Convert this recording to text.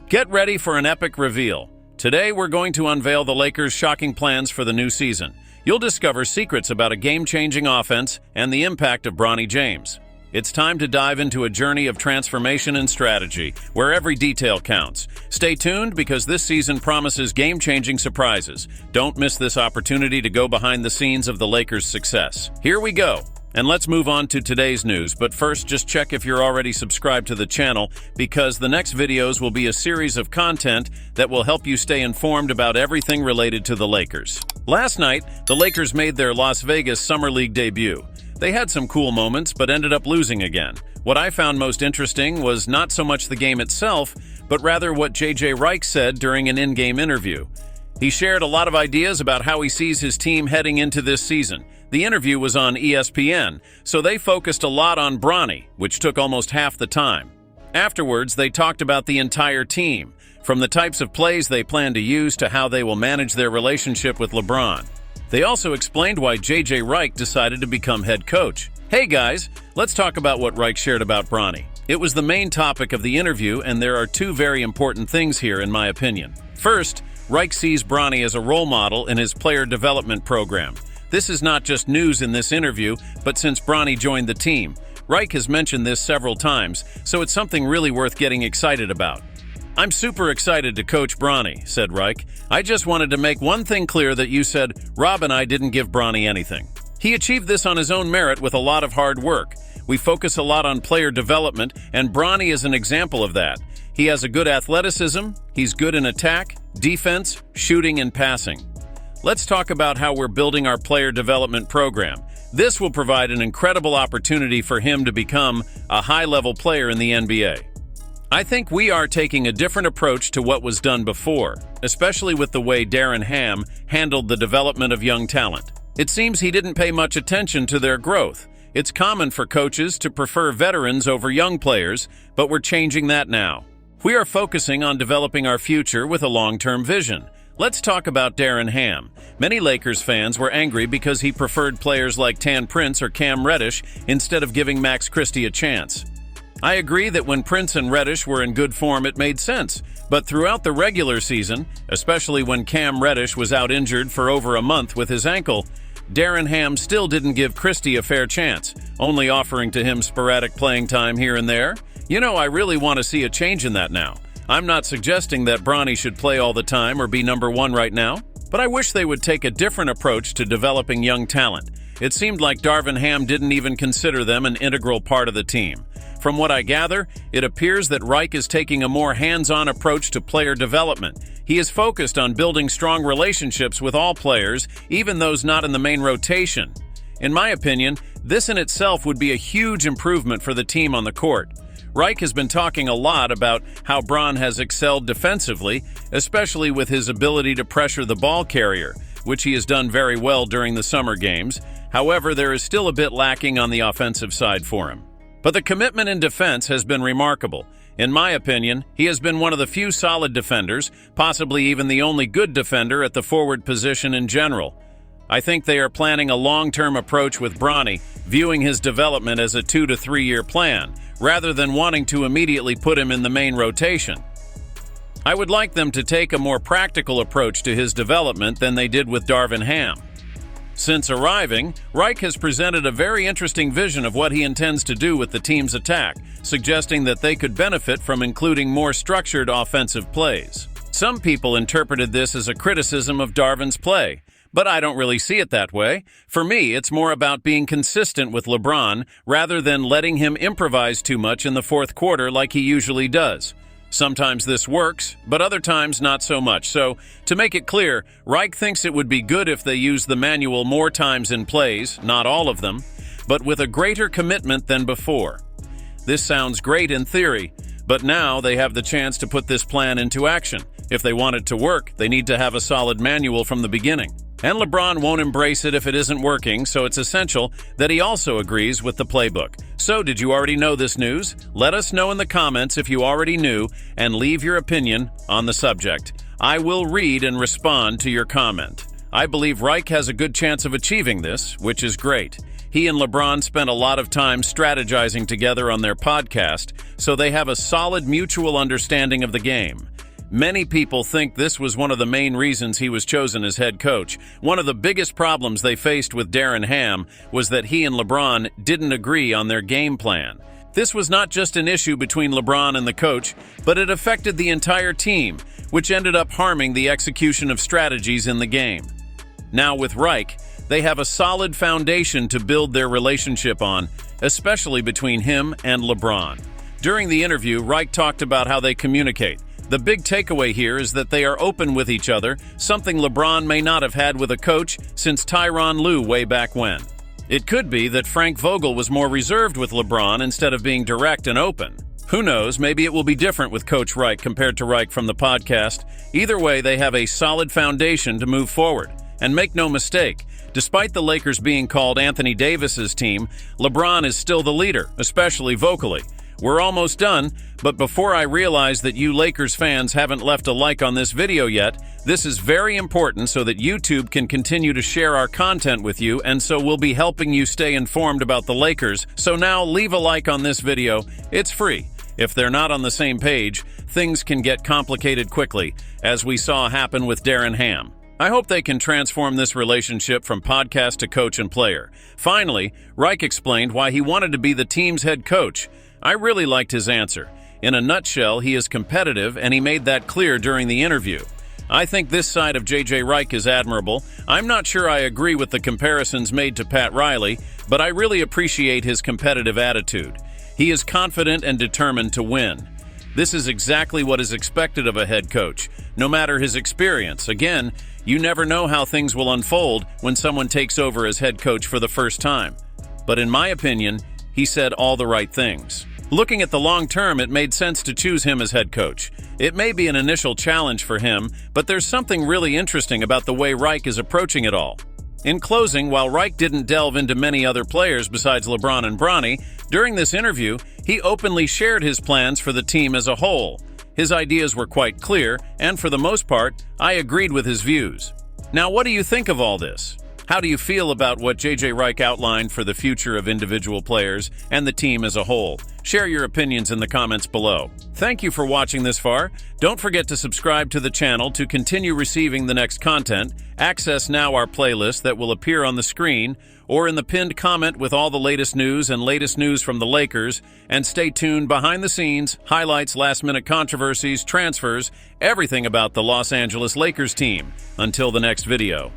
Get ready for an epic reveal. Today, we're going to unveil the Lakers' shocking plans for the new season. You'll discover secrets about a game-changing offense and the impact of Bronny James. It's time to dive into a journey of transformation and strategy, where every detail counts. Stay tuned because this season promises game-changing surprises. Don't miss this opportunity to go behind the scenes of the Lakers' success. Here we go. And let's move on to today's news, but first just check if you're already subscribed to the channel because the next videos will be a series of content that will help you stay informed about everything related to the Lakers. Last night, the Lakers made their Las Vegas Summer League debut. They had some cool moments, but ended up losing again. What I found most interesting was not so much the game itself, but rather what J.J. Redick said during an in-game interview. He shared a lot of ideas about how he sees his team heading into this season. The interview was on ESPN, so they focused a lot on Bronny, which took almost half the time. Afterwards, they talked about the entire team, from the types of plays they plan to use to how they will manage their relationship with LeBron. They also explained why J.J. Redick decided to become head coach. Hey guys, let's talk about what Redick shared about Bronny. It was the main topic of the interview, and there are two very important things here in my opinion. First, Redick sees Bronny as a role model in his player development program. This is not just news in this interview, but since Bronny joined the team. Redick has mentioned this several times, so it's something really worth getting excited about. "I'm super excited to coach Bronny," said Redick. "I just wanted to make one thing clear that you said Rob and I didn't give Bronny anything. He achieved this on his own merit with a lot of hard work. We focus a lot on player development, and Bronny is an example of that. He has a good athleticism, he's good in attack, defense, shooting, and passing. Let's talk about how we're building our player development program. This will provide an incredible opportunity for him to become a high-level player in the NBA. I think we are taking a different approach to what was done before, especially with the way Darren Ham handled the development of young talent. It seems he didn't pay much attention to their growth. It's common for coaches to prefer veterans over young players, but we're changing that now. We are focusing on developing our future with a long-term vision. Let's talk about Darren Ham. Many Lakers fans were angry because he preferred players like Tan Prince or Cam Reddish instead of giving Max Christie a chance. I agree that when Prince and Reddish were in good form, it made sense. But throughout the regular season, especially when Cam Reddish was out injured for over a month with his ankle, Darren Ham still didn't give Christie a fair chance, only offering to him sporadic playing time here and there. I really want to see a change in that now. I'm not suggesting that Bronny should play all the time or be number one right now, but I wish they would take a different approach to developing young talent. It seemed like Darvin Ham didn't even consider them an integral part of the team. From what I gather, it appears that Redick is taking a more hands-on approach to player development. He is focused on building strong relationships with all players, even those not in the main rotation. In my opinion, this in itself would be a huge improvement for the team on the court. Redick has been talking a lot about how Bron has excelled defensively, especially with his ability to pressure the ball carrier, which he has done very well during the summer games. However, there is still a bit lacking on the offensive side for him. But the commitment in defense has been remarkable. In my opinion, he has been one of the few solid defenders, possibly even the only good defender at the forward position in general. I think they are planning a long-term approach with Bronny, viewing his development as a 2 to 3 year plan, rather than wanting to immediately put him in the main rotation. I would like them to take a more practical approach to his development than they did with Darvin Ham. Since arriving, Redick has presented a very interesting vision of what he intends to do with the team's attack, suggesting that they could benefit from including more structured offensive plays. Some people interpreted this as a criticism of Darvin's play, but I don't really see it that way. For me, it's more about being consistent with LeBron rather than letting him improvise too much in the fourth quarter like he usually does. Sometimes this works, but other times not so much. So, to make it clear, Redick thinks it would be good if they use the manual more times in plays, not all of them, but with a greater commitment than before. This sounds great in theory, but now they have the chance to put this plan into action. If they want it to work, they need to have a solid manual from the beginning. And LeBron won't embrace it if it isn't working, so it's essential that he also agrees with the playbook. So, did you already know this news? Let us know in the comments if you already knew, and leave your opinion on the subject. I will read and respond to your comment. I believe Redick has a good chance of achieving this, which is great. He and LeBron spent a lot of time strategizing together on their podcast, so they have a solid mutual understanding of the game. Many people think this was one of the main reasons he was chosen as head coach. One of the biggest problems they faced with Darren Ham was that he and LeBron didn't agree on their game plan. This was not just an issue between LeBron and the coach, but it affected the entire team, which ended up harming the execution of strategies in the game. Now with Reich, they have a solid foundation to build their relationship on, especially between him and LeBron. During the interview, Reich talked about how they communicate. The big takeaway here is that they are open with each other, something LeBron may not have had with a coach since Tyronn Lue way back when. It could be that Frank Vogel was more reserved with LeBron instead of being direct and open. Who knows, maybe it will be different with Coach Reich compared to Reich from the podcast. Either way, they have a solid foundation to move forward. And make no mistake, despite the Lakers being called Anthony Davis's team, LeBron is still the leader, especially vocally. We're almost done, but before I realize that you Lakers fans haven't left a like on this video yet, this is very important so that YouTube can continue to share our content with you, and so we'll be helping you stay informed about the Lakers. So now leave a like on this video. It's free. If they're not on the same page, things can get complicated quickly, as we saw happen with Darren Ham. I hope they can transform this relationship from podcast to coach and player. Finally, Reich explained why he wanted to be the team's head coach. I really liked his answer. In a nutshell, he is competitive, and he made that clear during the interview. I think this side of J.J. Reich is admirable. I'm not sure I agree with the comparisons made to Pat Riley, but I really appreciate his competitive attitude. He is confident and determined to win. This is exactly what is expected of a head coach, no matter his experience. Again, you never know how things will unfold when someone takes over as head coach for the first time. But in my opinion, he said all the right things. Looking at the long term, it made sense to choose him as head coach. It may be an initial challenge for him, but there's something really interesting about the way Reich is approaching it all. In closing, while Reich didn't delve into many other players besides LeBron and Bronny, during this interview, he openly shared his plans for the team as a whole. His ideas were quite clear, and for the most part, I agreed with his views. Now, what do you think of all this? How do you feel about what J.J. Reich outlined for the future of individual players and the team as a whole? Share your opinions in the comments below. Thank you for watching this far. Don't forget to subscribe to the channel to continue receiving the next content. Access now our playlist that will appear on the screen or in the pinned comment with all the latest news and latest news from the Lakers. And stay tuned behind the scenes, highlights, last-minute controversies, transfers, everything about the Los Angeles Lakers team. Until the next video.